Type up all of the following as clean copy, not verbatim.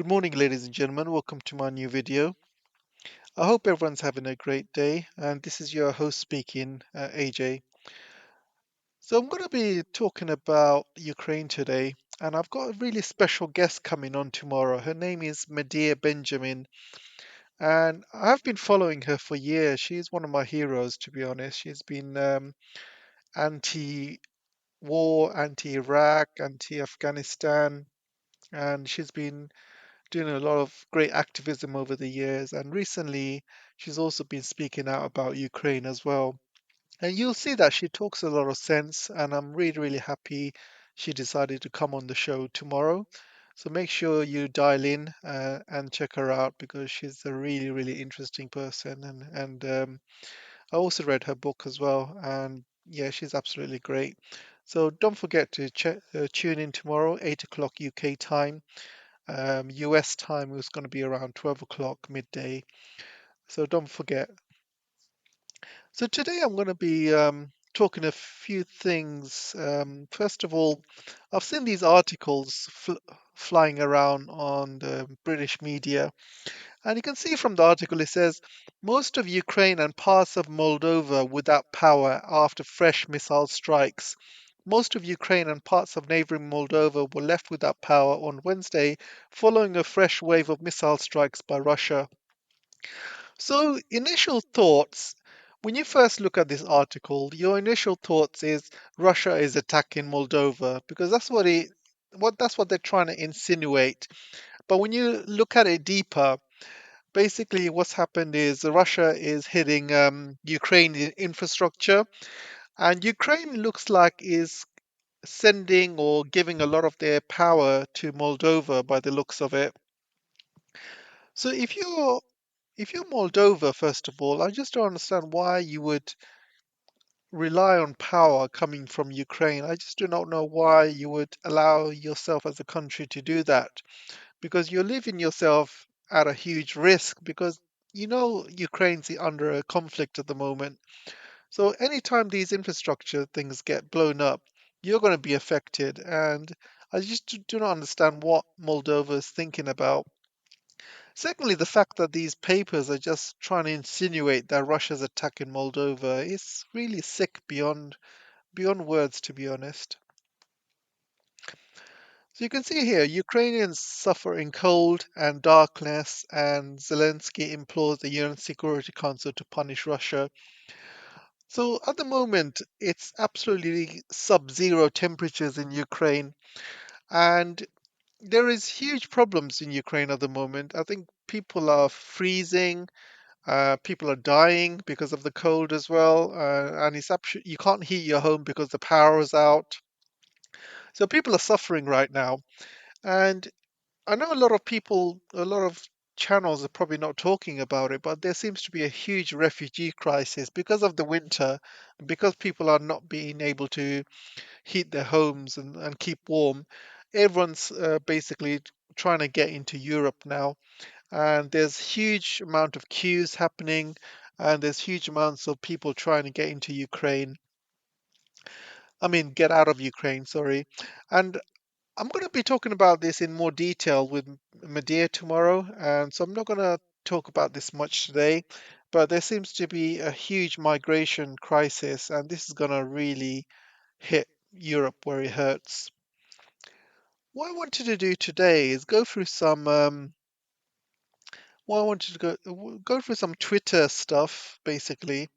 Good morning, ladies and gentlemen. Welcome to my new video. I hope everyone's having a great day, and this is your host speaking, AJ. So, I'm going to be talking about Ukraine today, and I've got a really special guest coming on tomorrow. Her name is Medea Benjamin, and I've been following her for years. She's one of my heroes, to be honest. She's been anti war, anti Iraq, anti Afghanistan, and she's been doing a lot of great activism over the years, and recently she's also been speaking out about Ukraine as well. And you'll see that she talks a lot of sense, and I'm really, really happy she decided to come on the show tomorrow. So make sure you dial in and check her out because she's a really, really interesting person. And I also read her book as well, and yeah, she's absolutely great. So don't forget to tune in tomorrow, 8 o'clock UK time. US time was going to be around 12 o'clock midday. So don't forget. So today I'm going to be talking a few things. First of all, I've seen these articles flying around on the British media, and you can see from the article it says most of Ukraine and parts of Moldova without power after fresh missile strikes. Most of Ukraine and parts of neighboring Moldova were left without power on Wednesday following a fresh wave of missile strikes by Russia. So, initial thoughts, when you first look at this article, your initial thoughts is Russia is attacking Moldova because that's what they're trying to insinuate. But when you look at it deeper, basically what's happened is Russia is hitting Ukraine infrastructure, and Ukraine looks like is sending or giving a lot of their power to Moldova by the looks of it. So if you're Moldova, first of all, I just don't understand why you would rely on power coming from Ukraine. I just do not know why you would allow yourself as a country to do that because you're leaving yourself at a huge risk because Ukraine's under a conflict at the moment. So anytime these infrastructure things get blown up, you're going to be affected. And I just do not understand what Moldova is thinking about. Secondly, the fact that these papers are just trying to insinuate that Russia's attacking Moldova is really sick beyond words, to be honest. So you can see here, Ukrainians suffer in cold and darkness, and Zelensky implores the UN Security Council to punish Russia. So at the moment, it's absolutely sub-zero temperatures in Ukraine, and there is huge problems in Ukraine at the moment. I think people are freezing. People are dying because of the cold as well, and you can't heat your home because the power is out. So people are suffering right now, and I know a lot of people, a lot of channels are probably not talking about it, but there seems to be a huge refugee crisis because of the winter, because people are not being able to heat their homes and keep warm. Everyone's basically trying to get into Europe now, and there's huge amount of queues happening, and there's huge amounts of people trying to get into Ukraine. I mean, get out of Ukraine, sorry. And I'm going to be talking about this in more detail with Medea tomorrow, and so I'm not going to talk about this much today. But there seems to be a huge migration crisis, and this is going to really hit Europe where it hurts. What I wanted to do today is go through some well, I wanted to go through some Twitter stuff, basically.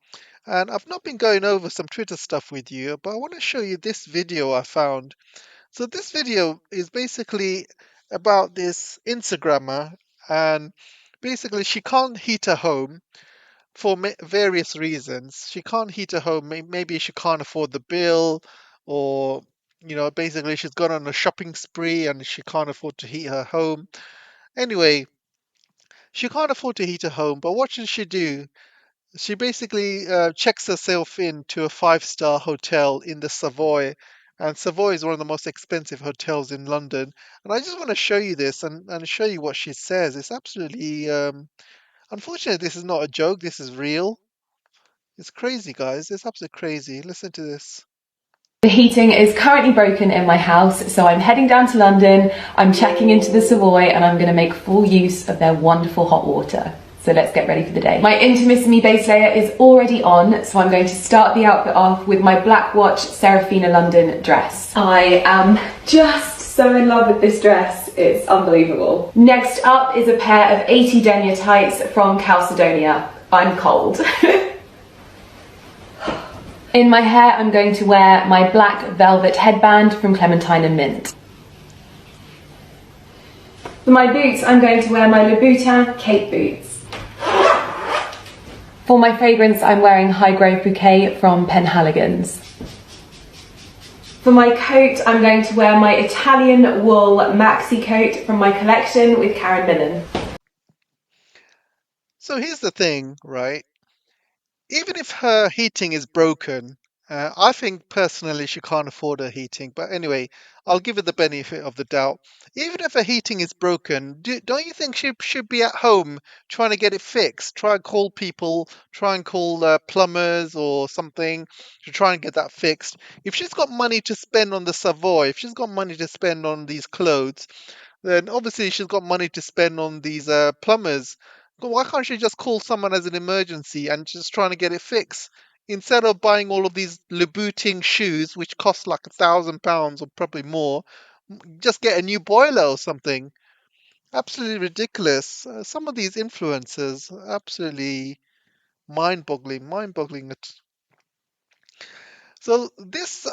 And I've not been going over some Twitter stuff with you, but I want to show you this video I found. So this video is basically about this Instagrammer, and basically she can't heat her home for various reasons. She can't heat her home. Maybe she can't afford the bill, or basically she's gone on a shopping spree and she can't afford to heat her home. Anyway, she can't afford to heat her home, but what should she do? She basically checks herself in to a five-star hotel in the Savoy. And Savoy is one of the most expensive hotels in London. And I just want to show you this and show you what she says. It's absolutely, unfortunately, this is not a joke. This is real. It's crazy, guys. It's absolutely crazy. Listen to this. The heating is currently broken in my house, so I'm heading down to London, I'm checking into the Savoy, and I'm going to make full use of their wonderful hot water. So let's get ready for the day. My Intimissimi base layer is already on, so I'm going to start the outfit off with my Black Watch Serafina London dress. I am just so in love with this dress, it's unbelievable. Next up is a pair of 80 denier tights from Calcedonia. I'm cold. In my hair, I'm going to wear my black velvet headband from Clementine and Mint. For my boots, I'm going to wear my Louboutin Cape boots. For my fragrance, I'm wearing High Grove Bouquet from Penhaligon's. For my coat, I'm going to wear my Italian wool maxi coat from my collection with Karen Millen. So here's the thing, right? Even if her heating is broken, I think personally she can't afford her heating. But anyway, I'll give her the benefit of the doubt. Even if her heating is broken, don't you think she should be at home trying to get it fixed? Try and call people, try and call plumbers or something to try and get that fixed. If she's got money to spend on the Savoy, if she's got money to spend on these clothes, then obviously she's got money to spend on these plumbers. But why can't she just call someone as an emergency and just trying to get it fixed? Instead of buying all of these Louboutin shoes, which cost like £1,000 or probably more, just get a new boiler or something. Absolutely ridiculous. Some of these influencers, absolutely mind-boggling, mind-boggling. So this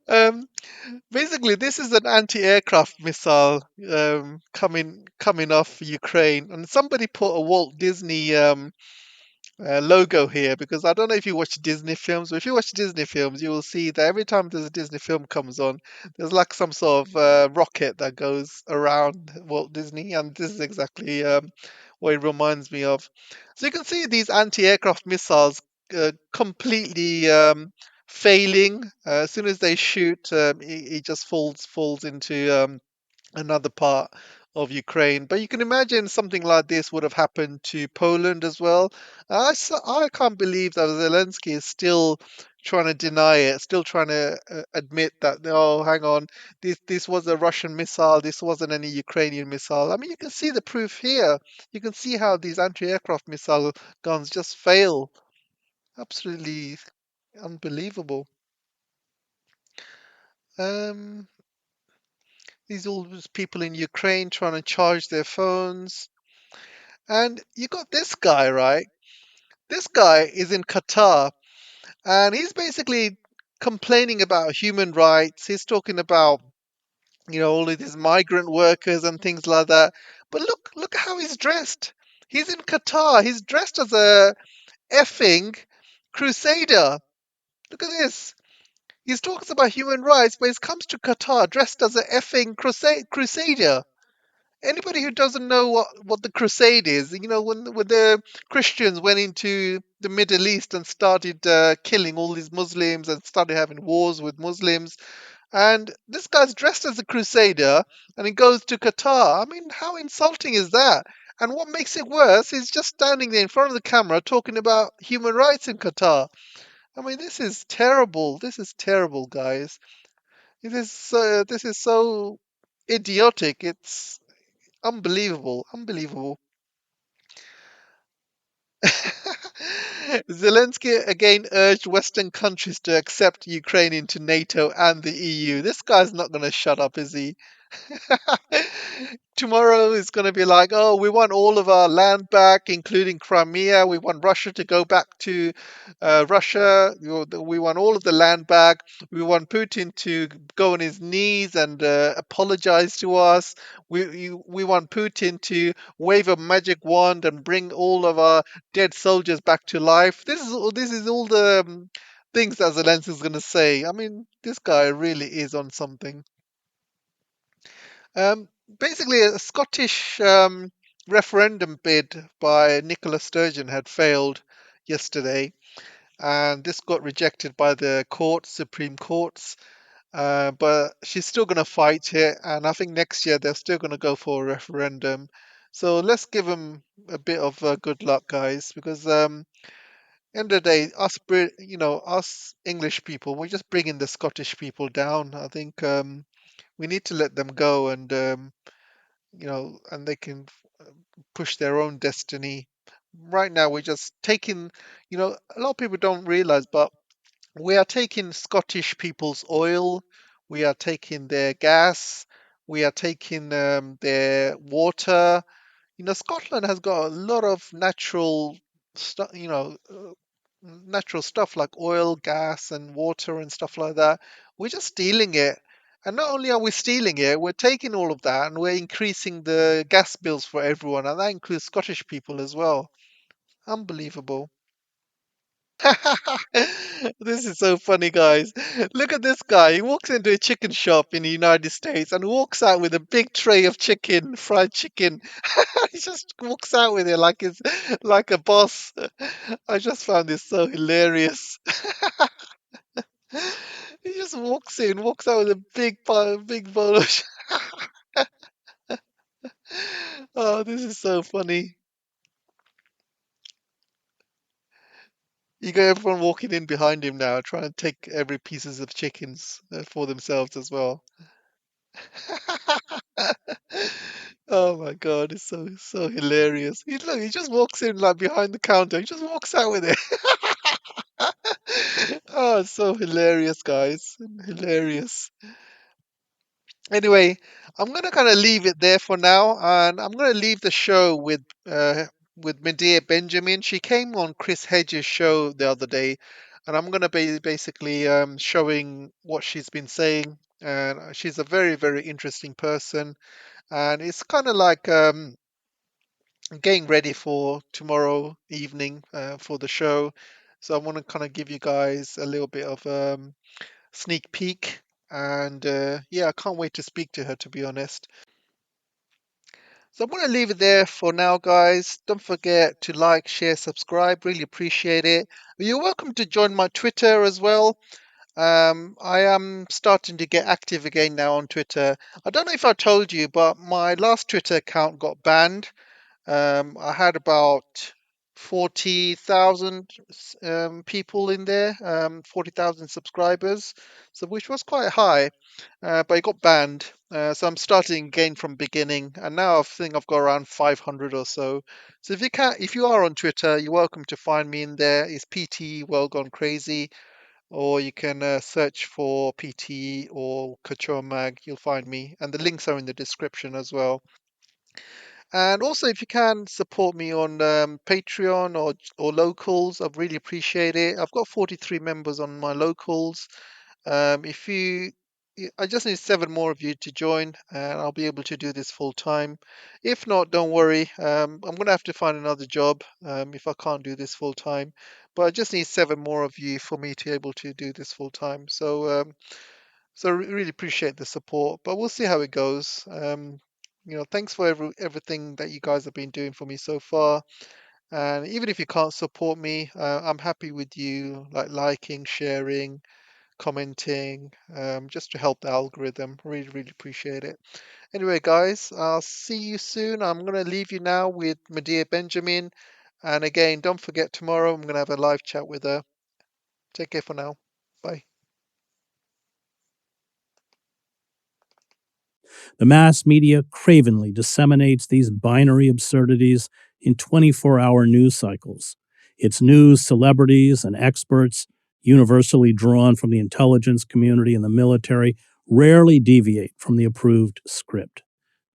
um, basically, this is an anti-aircraft missile coming off Ukraine, and somebody put a Walt Disney logo here because I don't know if you watch Disney films, but if you watch Disney films, you will see that every time there's a Disney film comes on, there's like some sort of rocket that goes around Walt Disney, and this is exactly what it reminds me of. So you can see these anti-aircraft missiles completely failing. As soon as they shoot, it just falls into another part of Ukraine. But you can imagine something like this would have happened to Poland as well. I can't believe that Zelenskyy is still trying to deny it, still trying to admit that, oh, hang on, this was a Russian missile, this wasn't any Ukrainian missile. I mean, you can see the proof here. You can see how these anti-aircraft missile guns just fail. Absolutely unbelievable. Um, these all these people in Ukraine trying to charge their phones. And you got this guy, right? This guy is in Qatar and he's basically complaining about human rights. He's talking about, all of these migrant workers and things like that. But look how he's dressed. He's in Qatar. He's dressed as a effing crusader. Look at this. He's talking about human rights, but he comes to Qatar dressed as a effing crusader. Anybody who doesn't know what the crusade is, when the Christians went into the Middle East and started killing all these Muslims and started having wars with Muslims, and this guy's dressed as a crusader and he goes to Qatar. I mean, how insulting is that? And what makes it worse is just standing there in front of the camera talking about human rights in Qatar. I mean, this is terrible. This is terrible, guys. This is so idiotic. It's unbelievable, unbelievable. Zelensky again urged Western countries to accept Ukraine into NATO and the EU. This guy's not going to shut up, is he? Tomorrow is going to be like, oh, we want all of our land back, including Crimea. We want Russia to go back to Russia. We want all of the land back. We want Putin to go on his knees and apologize to us. We want Putin to wave a magic wand and bring all of our dead soldiers back to life. This is all the things that Zelensky is going to say. I mean, this guy really is on something. Basically, a Scottish referendum bid by Nicola Sturgeon had failed yesterday, and this got rejected by the Supreme Courts. But she's still going to fight it, and I think next year they're still going to go for a referendum. So let's give them a bit of good luck, guys, because end of the day, us English people, we're just bringing the Scottish people down. I think we need to let them go, and and they can push their own destiny. Right now, we're just taking, a lot of people don't realize, but we are taking Scottish people's oil, we are taking their gas, we are taking their water. Scotland has got a lot of natural stuff, natural stuff like oil, gas, and water and stuff like that. We're just stealing it. And not only are we stealing it, we're taking all of that and we're increasing the gas bills for everyone. And that includes Scottish people as well. Unbelievable. This is so funny, guys. Look at this guy. He walks into a chicken shop in the United States and walks out with a big tray of chicken, fried chicken. He just walks out with it like it's like a boss. I just found this so hilarious. He just walks out with a big bowl of. Oh, this is so funny. You got everyone walking in behind him now, trying to take every pieces of chickens for themselves as well. Oh my God, it's so hilarious. He just walks in like behind the counter. He just walks out with it. Oh, it's so hilarious, guys. Hilarious. Anyway, I'm gonna kind of leave it there for now, and I'm gonna leave the show with Medea Benjamin. She came on Chris Hedges' show the other day, and I'm gonna be basically showing what she's been saying. And she's a very interesting person, and it's kind of like getting ready for tomorrow evening for the show. So I want to kind of give you guys a little bit of sneak peek. And yeah, I can't wait to speak to her, to be honest. So I'm going to leave it there for now, guys. Don't forget to like, share, subscribe. Really appreciate it. You're welcome to join my Twitter as well. I am starting to get active again now on Twitter. I don't know if I told you, but my last Twitter account got banned. I had about 40,000 people in there, 40,000 subscribers, so which was quite high, but it got banned. So I'm starting again from beginning, and now I think I've got around 500 or so. So if you are on Twitter, you're welcome to find me in there. It's PT Well Gone Crazy, or you can search for PT or Couture Mag. You'll find me, and the links are in the description as well. And also, if you can support me on Patreon or locals, I'd really appreciate it. I've got 43 members on my locals. If you, I just need 7 more of you to join, and I'll be able to do this full time. If not, don't worry. I'm gonna have to find another job if I can't do this full time. But I just need 7 more of you for me to be able to do this full time. So really appreciate the support, but we'll see how it goes. Thanks for everything that you guys have been doing for me so far. And even if you can't support me, I'm happy with you liking, sharing, commenting, just to help the algorithm. Really appreciate it. Anyway, guys, I'll see you soon. I'm gonna leave you now with Medea Benjamin. And again, don't forget tomorrow I'm gonna have a live chat with her. Take care for now. Bye. The mass media cravenly disseminates these binary absurdities in 24-hour news cycles. Its news celebrities and experts, universally drawn from the intelligence community and the military, rarely deviate from the approved script.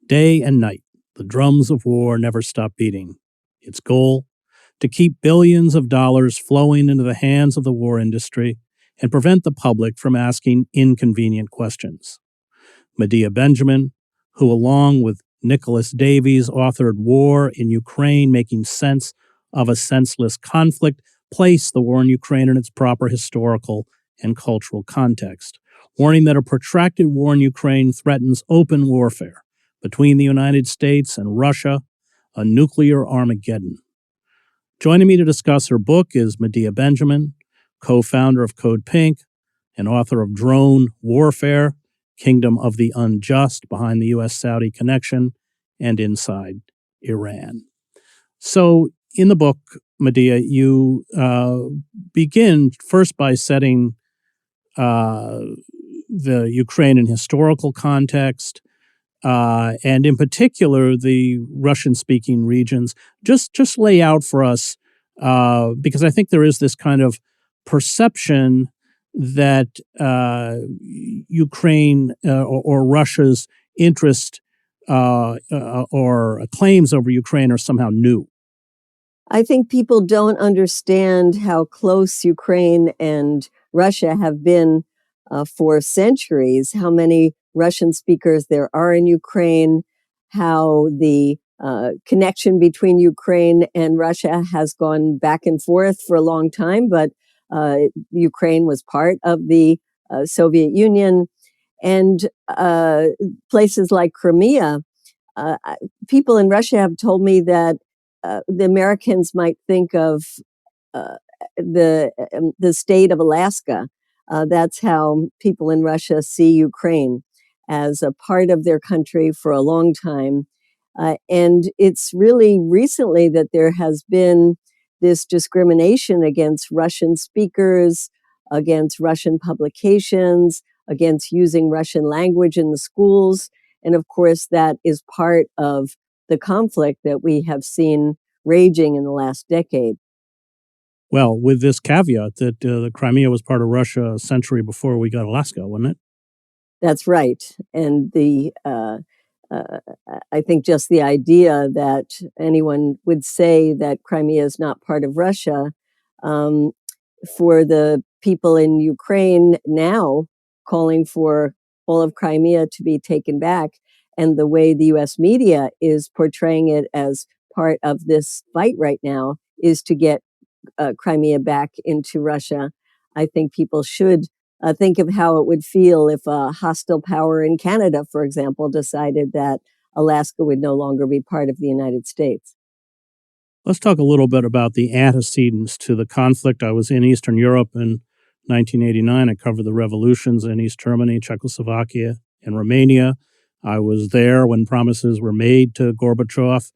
Day and night, the drums of war never stop beating. Its goal? To keep billions of dollars flowing into the hands of the war industry and prevent the public from asking inconvenient questions. Medea Benjamin, who along with Nicholas Davies authored War in Ukraine, Making Sense of a Senseless Conflict, placed the war in Ukraine in its proper historical and cultural context, warning that a protracted war in Ukraine threatens open warfare between the United States and Russia, a nuclear Armageddon. Joining me to discuss her book is Medea Benjamin, co-founder of Code Pink and author of Drone Warfare, Kingdom of the Unjust, Behind the U.S.-Saudi Connection, and Inside Iran. So in the book, Medea, you begin first by setting the Ukrainian historical context, and in particular the Russian-speaking regions. Just lay out for us, because I think there is this kind of perception that Ukraine or Russia's interest or claims over Ukraine are somehow new. I think people don't understand how close Ukraine and Russia have been for centuries, how many Russian speakers there are in Ukraine, how the connection between Ukraine and Russia has gone back and forth for a long time, but Ukraine was part of the Soviet Union. And places like Crimea, people in Russia have told me that the Americans might think of uh, the state of Alaska. That's how people in Russia see Ukraine, as a part of their country for a long time. And it's really recently that there has been this discrimination against Russian speakers, against Russian publications, against using Russian language in the schools. And of course, that is part of the conflict that we have seen raging in the last decade. Well, with this caveat that the Crimea was part of Russia a century before we got Alaska, wasn't it? That's right. And I think just the idea that anyone would say that Crimea is not part of Russia, um, for the people in Ukraine now calling for all of Crimea to be taken back, and the way the US media is portraying it as part of this fight right now is to get Crimea back into Russia. I think people should think of how it would feel if a hostile power in Canada, for example, decided that Alaska would no longer be part of the United States. Let's talk a little bit about the antecedents to the conflict. I was in Eastern Europe in 1989. I covered the revolutions in East Germany, Czechoslovakia, and Romania. I was there when promises were made to Gorbachev,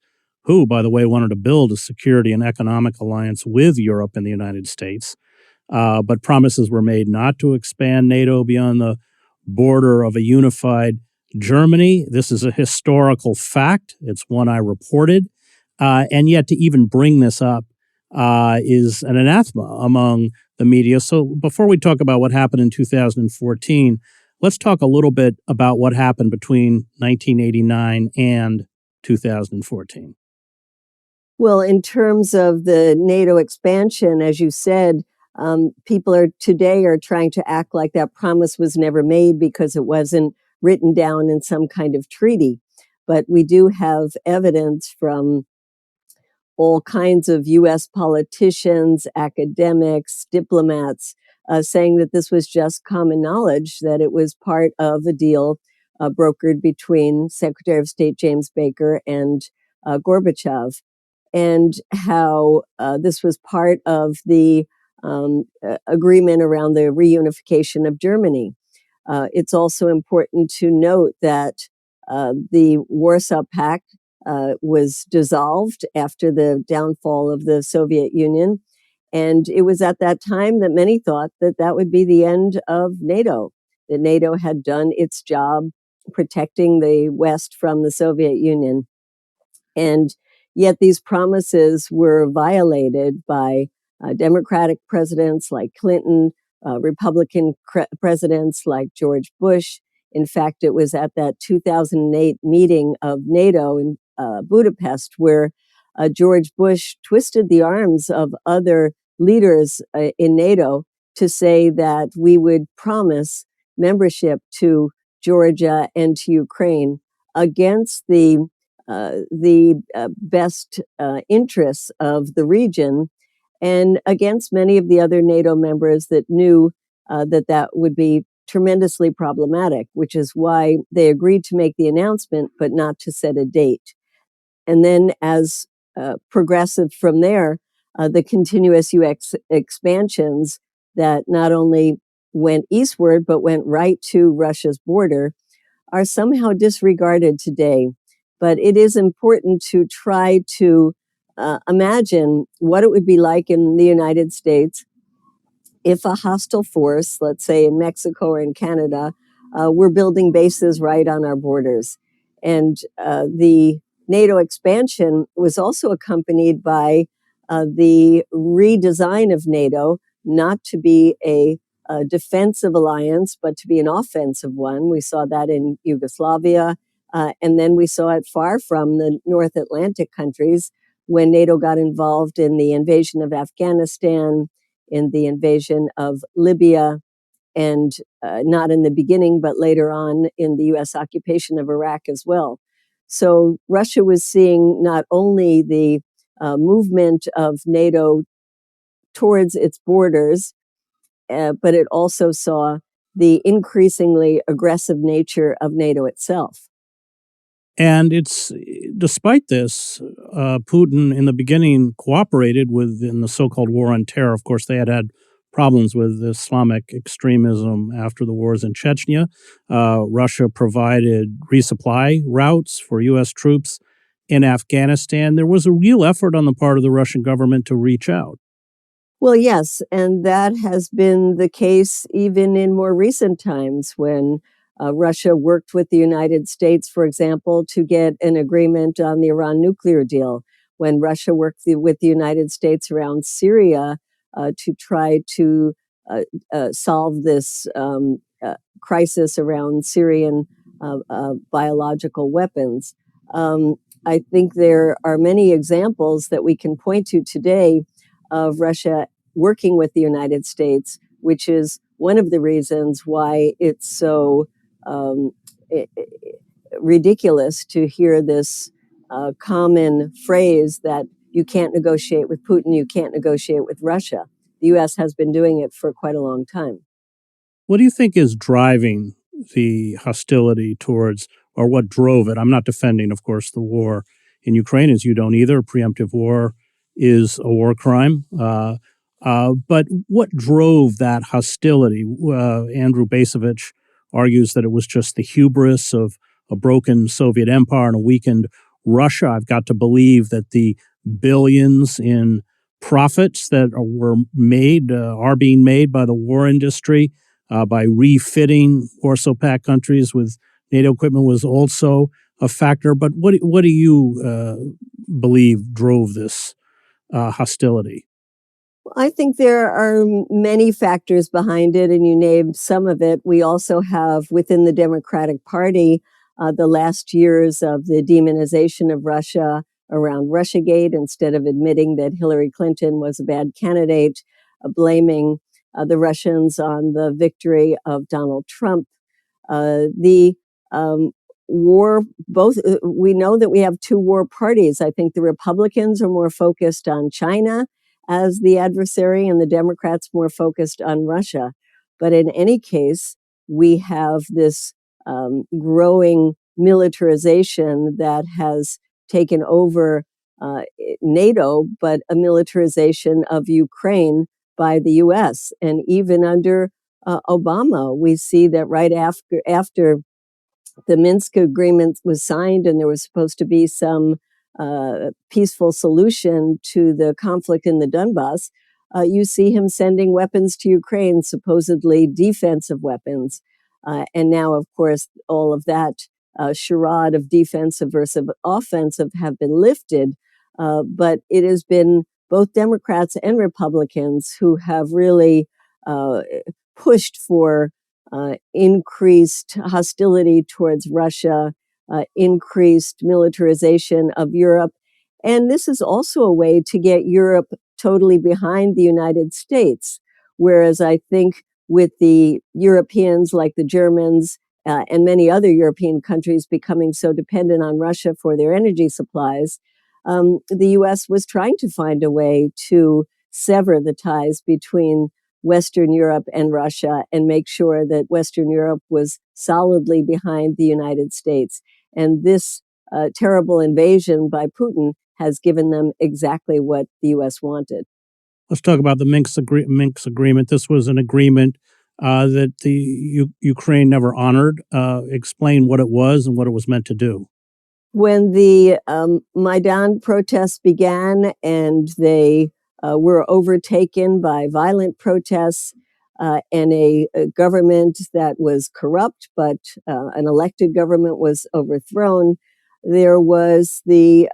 who, by the way, wanted to build a security and economic alliance with Europe and the United States. But promises were made not to expand NATO beyond the border of a unified Germany. This is a historical fact. It's one I reported. And yet to even bring this up is an anathema among the media. So before we talk about what happened in 2014, let's talk a little bit about what happened between 1989 and 2014. Well, in terms of the NATO expansion, as you said, people today are trying to act like that promise was never made because it wasn't written down in some kind of treaty. But we do have evidence from all kinds of US politicians, academics, diplomats, saying that this was just common knowledge, that it was part of a deal brokered between Secretary of State James Baker and Gorbachev, and how this was part of the agreement around the reunification of Germany. It's also important to note that the Warsaw Pact was dissolved after the downfall of the Soviet Union. And it was at that time that many thought that that would be the end of NATO, that NATO had done its job protecting the West from the Soviet Union. And yet these promises were violated by Democratic presidents like Clinton, Republican presidents like George Bush. In fact, it was at that 2008 meeting of NATO in Budapest where George Bush twisted the arms of other leaders in NATO to say that we would promise membership to Georgia and to Ukraine against the best interests of the region and against many of the other NATO members that knew that that would be tremendously problematic, which is why they agreed to make the announcement, but not to set a date. And then as progressive from there, the continuous US expansions that not only went eastward, but went right to Russia's border are somehow disregarded today. But it is important to try to imagine what it would be like in the United States if a hostile force, let's say in Mexico or in Canada, were building bases right on our borders. And the NATO expansion was also accompanied by the redesign of NATO, not to be a defensive alliance, but to be an offensive one. We saw that in Yugoslavia, and then we saw it far from the North Atlantic countries when NATO got involved in the invasion of Afghanistan, in the invasion of Libya, and not in the beginning, but later on in the US occupation of Iraq as well. So Russia was seeing not only the movement of NATO towards its borders, but it also saw the increasingly aggressive nature of NATO itself. And it's despite this, Putin in the beginning cooperated in the so-called war on terror. Of course, they had problems with Islamic extremism after the wars in Chechnya. Russia provided resupply routes for U.S. troops in Afghanistan. There was a real effort on the part of the Russian government to reach out. Well, yes, and that has been the case even in more recent times when Russia worked with the United States, for example, to get an agreement on the Iran nuclear deal, when Russia worked with the United States around Syria to try to solve this crisis around Syrian biological weapons. I think there are many examples that we can point to today of Russia working with the United States, which is one of the reasons why it's so ridiculous to hear this common phrase that you can't negotiate with Putin, you can't negotiate with Russia. The U.S. has been doing it for quite a long time. What do you think is driving the hostility towards, or what drove it? I'm not defending, of course, the war in Ukraine, as you don't either. Preemptive war is a war crime. But what drove that hostility? Andrew Bacevich argues that it was just the hubris of a broken Soviet empire and a weakened Russia. I've got to believe that the billions in profits that are being made by the war industry by refitting Warsaw Pact countries with NATO equipment was also a factor. But what do you believe drove this hostility? I think there are many factors behind it, and you named some of it. We also have within the Democratic Party the last years of the demonization of Russia around Russiagate, instead of admitting that Hillary Clinton was a bad candidate, blaming the Russians on the victory of Donald Trump. The war, both, we know that we have two war parties. I think the Republicans are more focused on China as the adversary, and the Democrats more focused on Russia. But in any case, we have this growing militarization that has taken over NATO, but a militarization of Ukraine by the US. And even under Obama, we see that right after the Minsk agreement was signed and there was supposed to be some peaceful solution to the conflict in the Donbass, you see him sending weapons to Ukraine, supposedly defensive weapons. And now, of course, all of that charade of defensive versus offensive have been lifted. But it has been both Democrats and Republicans who have really pushed for increased hostility towards Russia, increased militarization of Europe. And this is also a way to get Europe totally behind the United States. Whereas I think with the Europeans, like the Germans and many other European countries, becoming so dependent on Russia for their energy supplies, the US was trying to find a way to sever the ties between Western Europe and Russia and make sure that Western Europe was solidly behind the United States. And this terrible invasion by Putin has given them exactly what the U.S. wanted. Let's talk about the Minsk agreement. This was an agreement that the Ukraine never honored. Explain what it was and what it was meant to do. When the Maidan protests began and they were overtaken by violent protests and a government that was corrupt, but an elected government was overthrown, there was the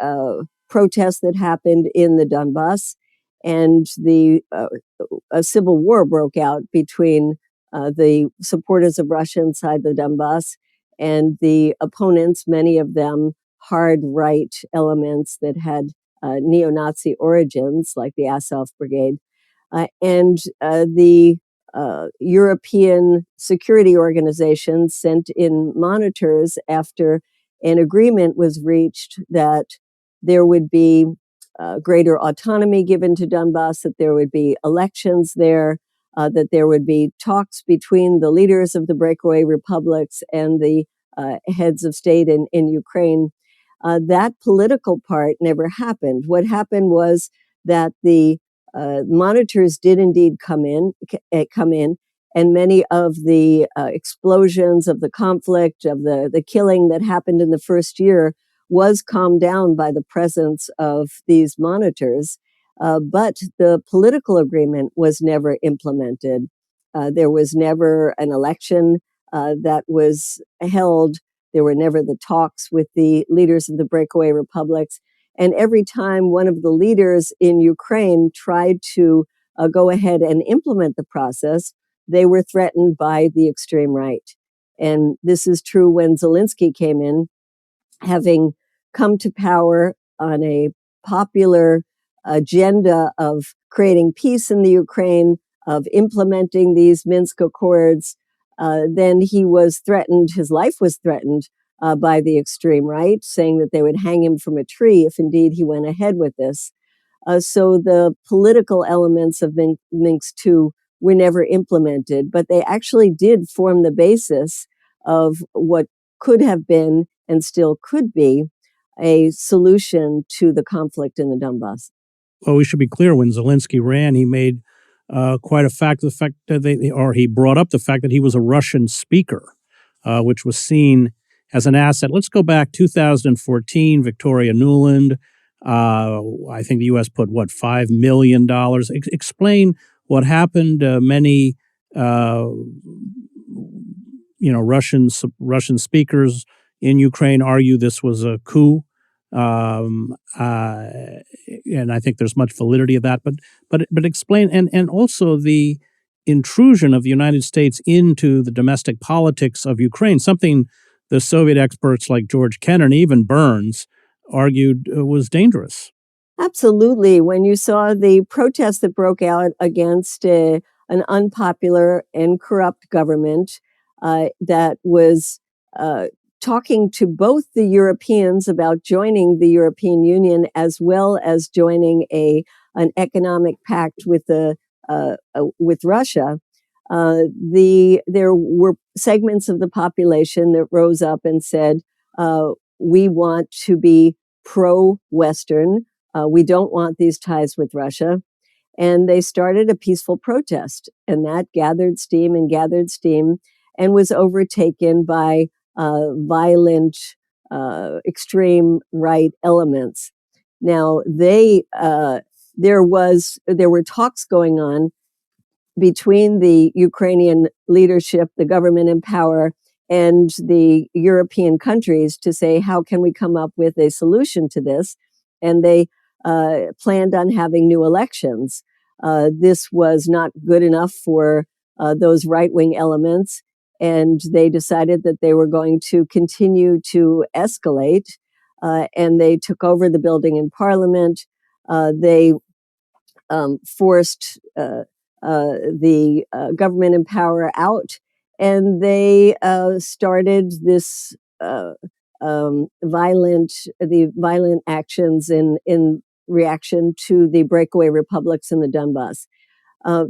protest that happened in the Donbass, and a civil war broke out between the supporters of Russia inside the Donbass and the opponents, many of them hard right elements that had neo-Nazi origins, like the Azov Brigade, and the European security organizations sent in monitors after an agreement was reached that there would be greater autonomy given to Donbass, that there would be elections there, that there would be talks between the leaders of the breakaway republics and the heads of state in Ukraine. That political part never happened. What happened was that the monitors did indeed come in, and many of the explosions of the conflict, of the killing that happened in the first year, was calmed down by the presence of these monitors. But the political agreement was never implemented. There was never an election that was held. There were never the talks with the leaders of the breakaway republics. And every time one of the leaders in Ukraine tried to go ahead and implement the process, they were threatened by the extreme right. And this is true when Zelenskyy came in, having come to power on a popular agenda of creating peace in the Ukraine, of implementing these Minsk Accords. Then he was threatened, his life was threatened by the extreme right, saying that they would hang him from a tree if indeed he went ahead with this. So the political elements of Minsk II were never implemented, but they actually did form the basis of what could have been and still could be a solution to the conflict in the Donbass. Well, we should be clear, when Zelenskyy ran, he made quite a fact of the fact that he brought up the fact that he was a Russian speaker, which was seen as an asset. Let's go back 2014, Victoria Nuland. I think the U.S. put, $5 million? Explain what happened. Many, Russian speakers in Ukraine argue this was a coup. And I think there's much validity of that. But explain, and also the intrusion of the United States into the domestic politics of Ukraine, something the Soviet experts like George Kennan and even Burns argued was dangerous. Absolutely. When you saw the protests that broke out against an unpopular and corrupt government that was talking to both the Europeans about joining the European Union, as well as joining an economic pact with Russia, there were segments of the population that rose up and said, we want to be pro-Western. We don't want these ties with Russia. And they started a peaceful protest, and that gathered steam and was overtaken by violent, extreme right elements. Now, there were talks going on between the Ukrainian leadership, the government in power, and the European countries to say, how can we come up with a solution to this? And they planned on having new elections. This was not good enough for those right-wing elements, and they decided that they were going to continue to escalate, and they took over the building in Parliament. They forced the government in power out, and they started this violent actions in reaction to the breakaway republics in the Donbass.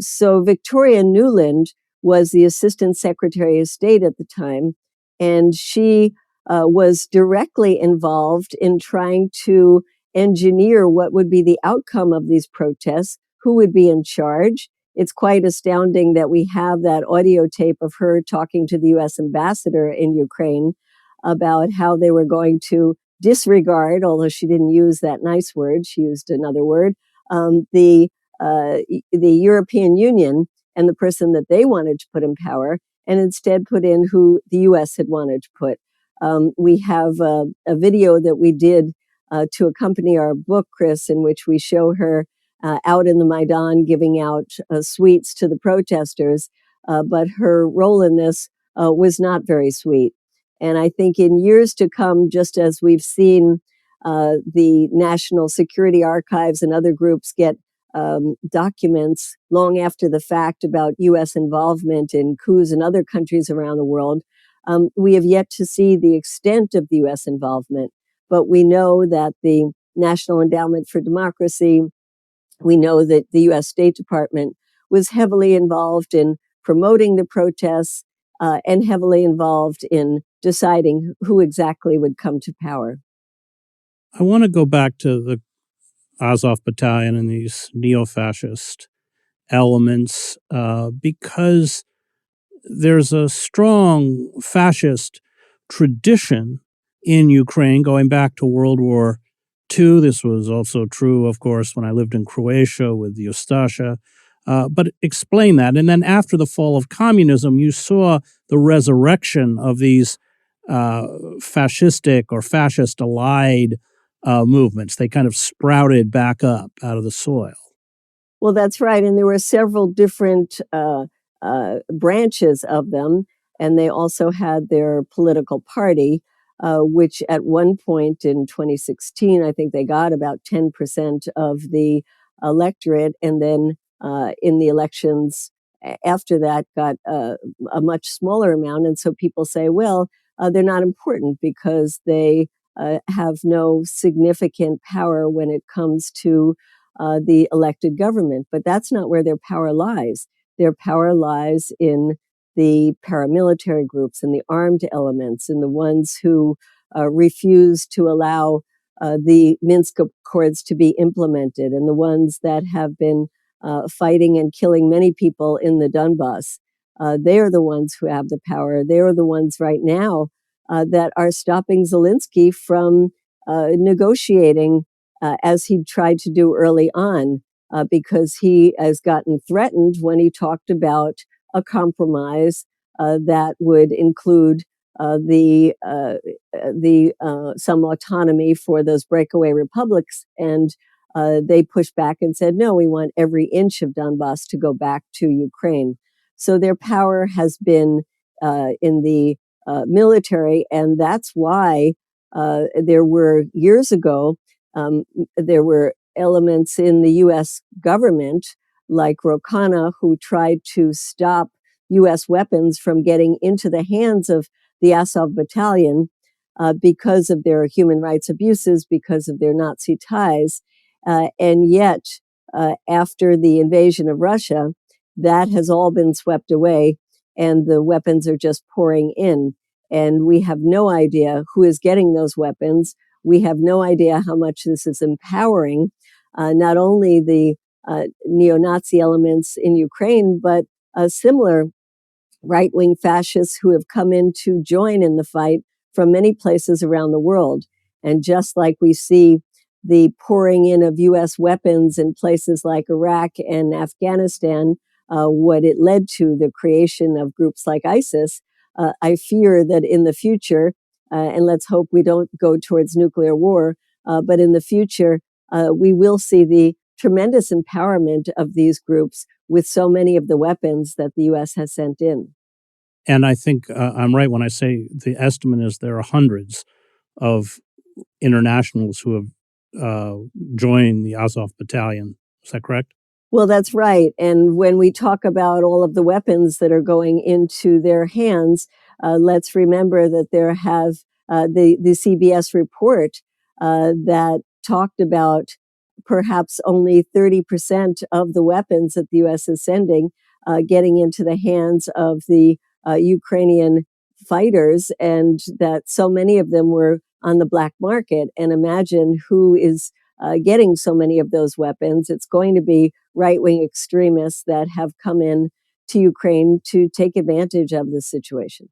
So Victoria Nuland was the Assistant Secretary of State at the time, and she was directly involved in trying to engineer what would be the outcome of these protests, who would be in charge. It's quite astounding that we have that audio tape of her talking to the U.S. ambassador in Ukraine about how they were going to disregard, although she didn't use that nice word, she used another word, the European Union and the person that they wanted to put in power, and instead put in who the U.S. had wanted to put. We have a video that we did to accompany our book, Chris, in which we show her out in the Maidan giving out sweets to the protesters, but her role in this was not very sweet. And I think in years to come, just as we've seen the National Security Archives and other groups get documents long after the fact about U.S. involvement in coups in other countries around the world, we have yet to see the extent of the U.S. involvement. But we know that the National Endowment for Democracy, we know that the U.S. State Department was heavily involved in promoting the protests and heavily involved in deciding who exactly would come to power. I want to go back to the Azov Battalion and these neo-fascist elements because there's a strong fascist tradition in Ukraine going back to World War II. This was also true, of course, when I lived in Croatia with Ustasha. But explain that. And then after the fall of communism, you saw the resurrection of these fascistic or fascist-allied movements. They kind of sprouted back up out of the soil. Well, that's right. And there were several different branches of them. And they also had their political party, which at one point in 2016, I think they got about 10% of the electorate. And then in the elections after that, got a much smaller amount. And so people say, well, they're not important because they have no significant power when it comes to the elected government. But that's not where their power lies. Their power lies in the paramilitary groups and the armed elements and the ones who refuse to allow the Minsk Accords to be implemented, and the ones that have been fighting and killing many people in the Donbass. They are the ones who have the power. They are the ones right now that are stopping Zelenskyy from negotiating as he tried to do early on, because he has gotten threatened when he talked about a compromise that would include some autonomy for those breakaway republics. And they pushed back and said, no, we want every inch of Donbass to go back to Ukraine. So their power has been in the military, and that's why there were years ago, there were elements in the U.S. government like Rokana who tried to stop U.S. weapons from getting into the hands of the Azov Battalion because of their human rights abuses, because of their Nazi ties. And yet, after the invasion of Russia, that has all been swept away, and the weapons are just pouring in. And we have no idea who is getting those weapons. We have no idea how much this is empowering not only the neo-Nazi elements in Ukraine, but similar right-wing fascists who have come in to join in the fight from many places around the world. And just like we see the pouring in of U.S. weapons in places like Iraq and Afghanistan, what it led to, the creation of groups like ISIS, I fear that in the future, and let's hope we don't go towards nuclear war, but in the future, we will see the tremendous empowerment of these groups with so many of the weapons that the U.S. has sent in. And I think I'm right when I say the estimate is there are hundreds of internationals who have joined the Azov Battalion. Is that correct? Well, that's right. And when we talk about all of the weapons that are going into their hands, let's remember that there have the CBS report that talked about perhaps only 30% of the weapons that the U.S. is sending getting into the hands of the Ukrainian fighters, and that so many of them were on the black market. And imagine who is getting so many of those weapons. It's going to be right-wing extremists that have come in to Ukraine to take advantage of this situation.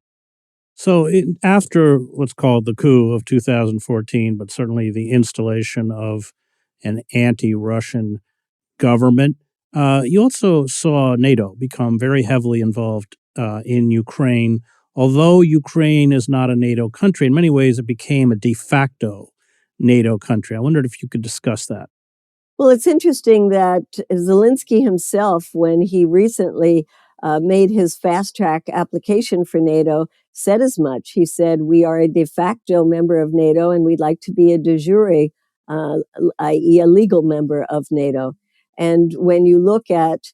So after what's called the coup of 2014, but certainly the installation of an anti-Russian government, you also saw NATO become very heavily involved in Ukraine. Although Ukraine is not a NATO country, in many ways it became a de facto NATO country. I wondered if you could discuss that. Well, it's interesting that Zelenskyy himself, when he recently made his fast track application for NATO, said as much. He said, "We are a de facto member of NATO and we'd like to be a de jure, i.e., a legal member of NATO." And when you look at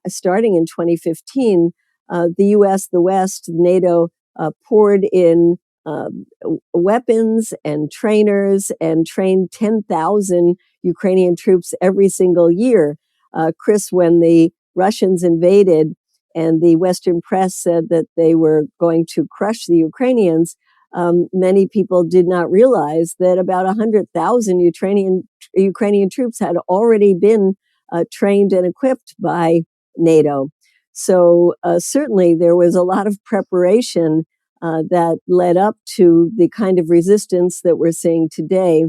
starting in 2015, the US, the West, NATO poured in weapons and trainers and trained 10,000 Ukrainian troops every single year. Chris, when the Russians invaded and the Western press said that they were going to crush the Ukrainians, many people did not realize that about 100,000 Ukrainian troops had already been trained and equipped by NATO. So certainly there was a lot of preparation that led up to the kind of resistance that we're seeing today.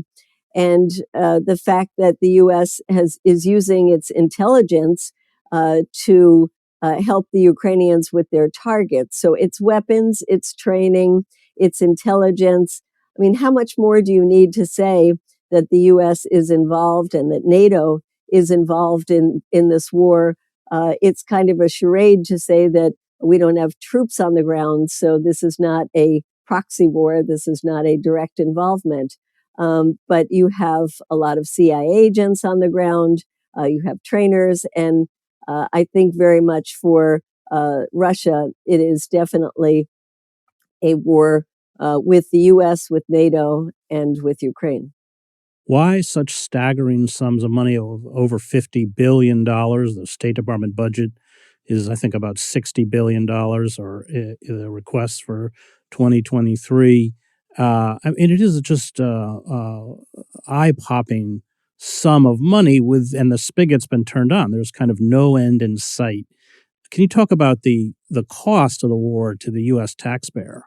And the fact that the U.S. is using its intelligence to help the Ukrainians with their targets. So it's weapons, it's training, it's intelligence. I mean, how much more do you need to say that the U.S. is involved and that NATO is involved in this war? It's kind of a charade to say that we don't have troops on the ground, so this is not a proxy war, this is not a direct involvement. But you have a lot of CIA agents on the ground, you have trainers, and I think very much for Russia, it is definitely a war with the US, with NATO, and with Ukraine. Why such staggering sums of money of over $50 billion? The State Department budget is, I think, about $60 billion, or the request for 2023. I mean, it is just eye-popping sum of money and the spigot's been turned on. There's kind of no end in sight. Can you talk about the cost of the war to the U.S. taxpayer?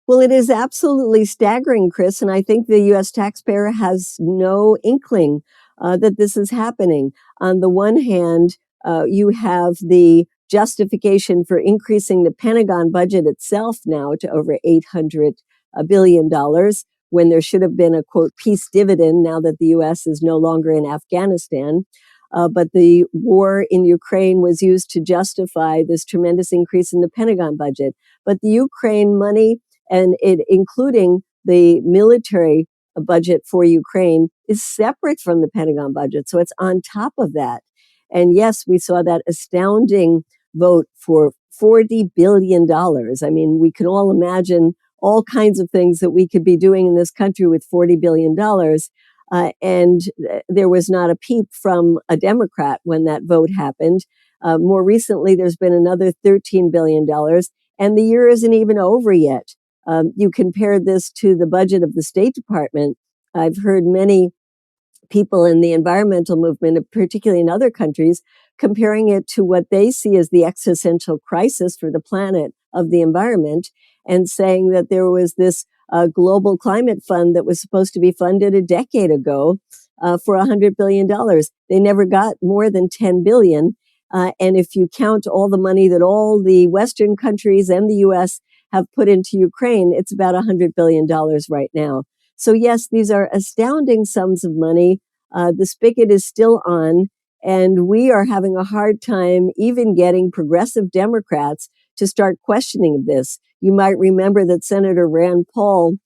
Well, it is absolutely staggering, Chris, and I think the U.S. taxpayer has no inkling that this is happening. On the one hand, you have the justification for increasing the Pentagon budget itself now to over $800 billion, when there should have been a, quote, peace dividend now that the U.S. is no longer in Afghanistan. But the war in Ukraine was used to justify this tremendous increase in the Pentagon budget. But the Ukraine money, and it including the military budget for Ukraine, is separate from the Pentagon budget. So it's on top of that. And yes, we saw that astounding vote for $40 billion. I mean, we can all imagine all kinds of things that we could be doing in this country with $40 billion. And there was not a peep from a Democrat when that vote happened. More recently, there's been another $13 billion, and the year isn't even over yet. You compare this to the budget of the State Department. I've heard many people in the environmental movement, particularly in other countries, comparing it to what they see as the existential crisis for the planet of the environment, and saying that there was this global climate fund that was supposed to be funded a decade ago for $100 billion. They never got more than $10 billion. And if you count all the money that all the Western countries and the U.S. have put into Ukraine, it's about $100 billion right now. So yes, these are astounding sums of money. The spigot is still on, and we are having a hard time even getting progressive Democrats to start questioning this. You might remember that Senator Rand Paul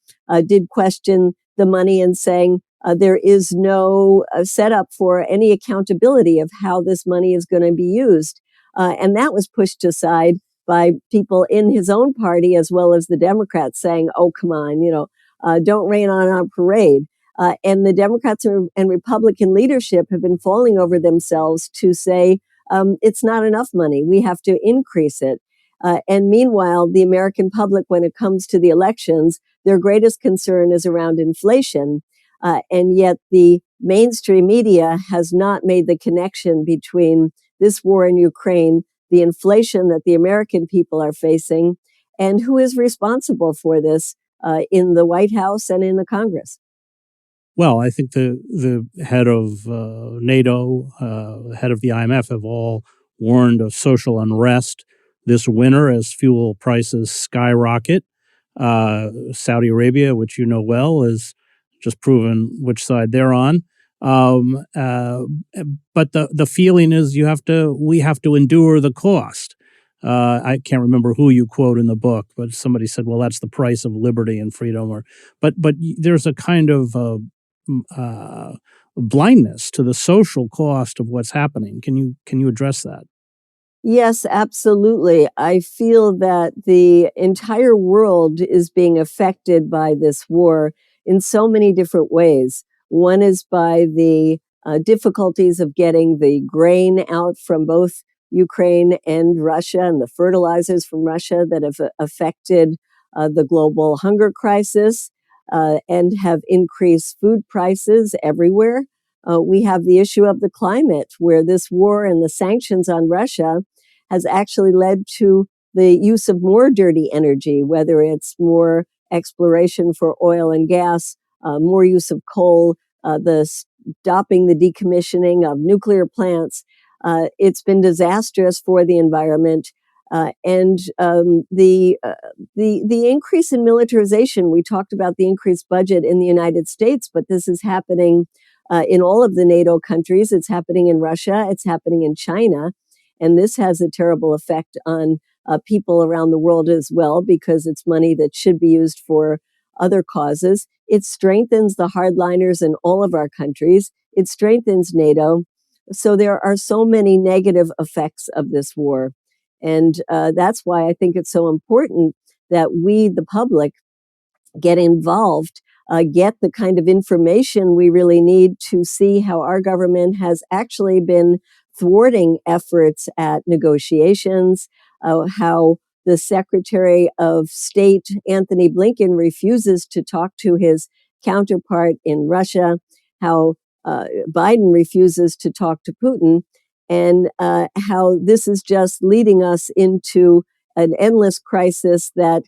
did question the money and saying there is no setup for any accountability of how this money is going to be used. And that was pushed aside by people in his own party as well as the Democrats saying, oh, come on, don't rain on our parade. And the Democrats and Republican leadership have been falling over themselves to say it's not enough money. We have to increase it. And meanwhile, the American public, when it comes to the elections, their greatest concern is around inflation. And yet the mainstream media has not made the connection between this war in Ukraine, the inflation that the American people are facing, and who is responsible for this in the White House and in the Congress? Well, I think the head of NATO, head of the IMF have all warned of social unrest this winter as fuel prices skyrocket. Saudi Arabia, which you know well, has just proven which side they're on. But the feeling is we have to endure the cost. I can't remember who you quote in the book, but somebody said, "Well, that's the price of liberty and freedom." But there's a kind of blindness to the social cost of what's happening. Can you address that? Yes, absolutely. I feel that the entire world is being affected by this war in so many different ways. One is by the difficulties of getting the grain out from both Ukraine and Russia, and the fertilizers from Russia that have affected the global hunger crisis and have increased food prices everywhere. We have the issue of the climate, where this war and the sanctions on Russia has actually led to the use of more dirty energy, whether it's more exploration for oil and gas, more use of coal, the stopping the decommissioning of nuclear plants. It's been disastrous for the environment. And the increase in militarization, we talked about the increased budget in the United States, but this is happening in all of the NATO countries. It's happening in Russia. It's happening in China. And this has a terrible effect on people around the world as well, because it's money that should be used for other causes. It strengthens the hardliners in all of our countries. It strengthens NATO. So there are so many negative effects of this war. And that's why I think it's so important that we, the public, get involved, get the kind of information we really need to see how our government has actually been thwarting efforts at negotiations, how the Secretary of State, Anthony Blinken, refuses to talk to his counterpart in Russia, how Biden refuses to talk to Putin, and how this is just leading us into an endless crisis that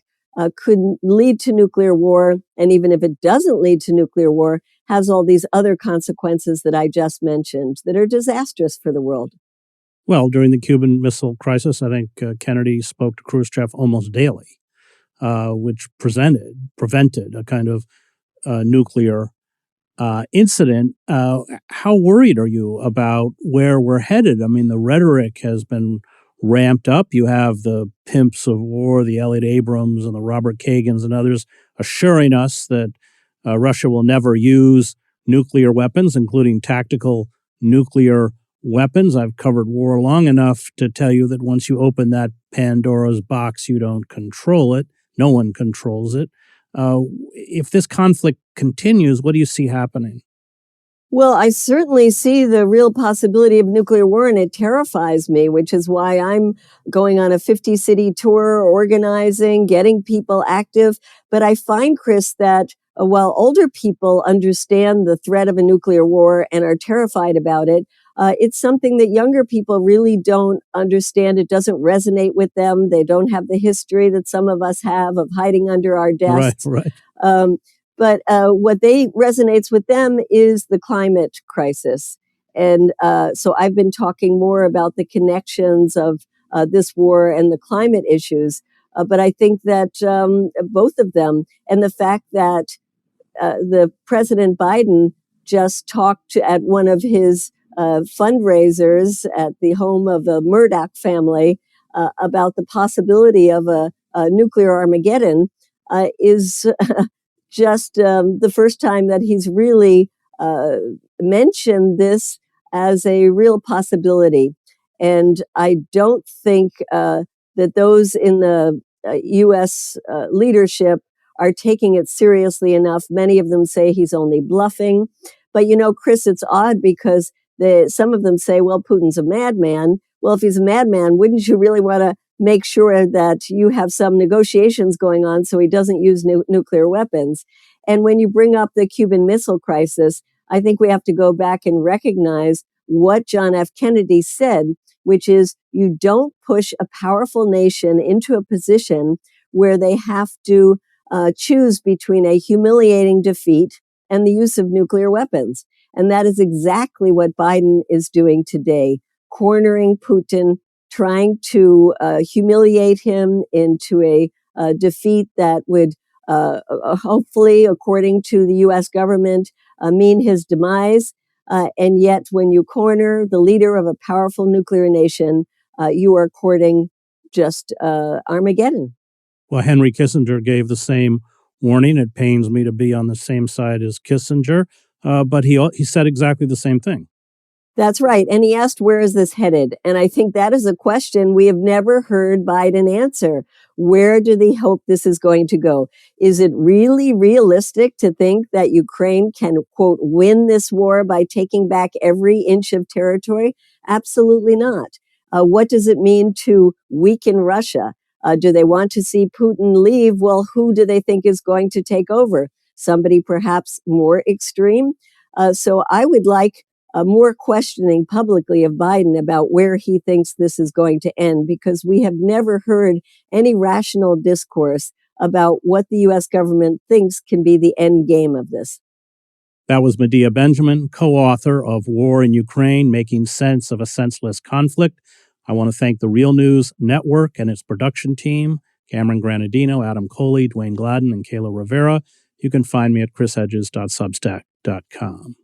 could lead to nuclear war. And even if it doesn't lead to nuclear war, has all these other consequences that I just mentioned that are disastrous for the world. Well, during the Cuban Missile Crisis, I think Kennedy spoke to Khrushchev almost daily, which prevented a kind of nuclear incident. How worried are you about where we're headed? I mean, the rhetoric has been ramped up. You have the pimps of war, the Elliot Abrams and the Robert Kagans and others assuring us that Russia will never use nuclear weapons, including tactical nuclear weapons. I've covered war long enough to tell you that once you open that Pandora's box, you don't control it. No one controls it. If this conflict continues, what do you see happening? Well, I certainly see the real possibility of nuclear war, and it terrifies me, which is why I'm going on a 50-city tour, organizing, getting people active. But I find, Chris, that while older people understand the threat of a nuclear war and are terrified about it, it's something that younger people really don't understand. It doesn't resonate with them. They don't have the history that some of us have of hiding under our desks. Right. Um, but what resonates with them is the climate crisis. And so I've been talking more about the connections of this war and the climate issues. But I think that both of them, and the fact that the President Biden just talked at one of his fundraisers at the home of the Murdoch family about the possibility of a nuclear Armageddon is just the first time that he's really mentioned this as a real possibility. And I don't think that those in the U.S. Leadership are taking it seriously enough. Many of them say he's only bluffing. But, Chris, it's odd because some of them say, well, Putin's a madman. Well, if he's a madman, wouldn't you really want to make sure that you have some negotiations going on so he doesn't use nuclear weapons? And when you bring up the Cuban Missile Crisis, I think we have to go back and recognize what John F. Kennedy said, which is you don't push a powerful nation into a position where they have to choose between a humiliating defeat and the use of nuclear weapons. And that is exactly what Biden is doing today, cornering Putin, trying to humiliate him into a defeat that would hopefully, according to the U.S. government, mean his demise. And yet, when you corner the leader of a powerful nuclear nation, you are courting just Armageddon. Well, Henry Kissinger gave the same warning. It pains me to be on the same side as Kissinger, but he said exactly the same thing. That's right. And he asked, where is this headed? And I think that is a question we have never heard Biden answer. Where do they hope this is going to go? Is it really realistic to think that Ukraine can, quote, win this war by taking back every inch of territory? Absolutely not. What does it mean to weaken Russia? Do they want to see Putin leave? Well, who do they think is going to take over? Somebody perhaps more extreme? So I would like more questioning publicly of Biden about where he thinks this is going to end, because we have never heard any rational discourse about what the U.S. government thinks can be the end game of this. That was Medea Benjamin, co-author of War in Ukraine, Making Sense of a Senseless Conflict. I want to thank the Real News Network and its production team, Cameron Granadino, Adam Coley, Dwayne Gladden, and Kayla Rivera. You can find me at chrishedges.substack.com.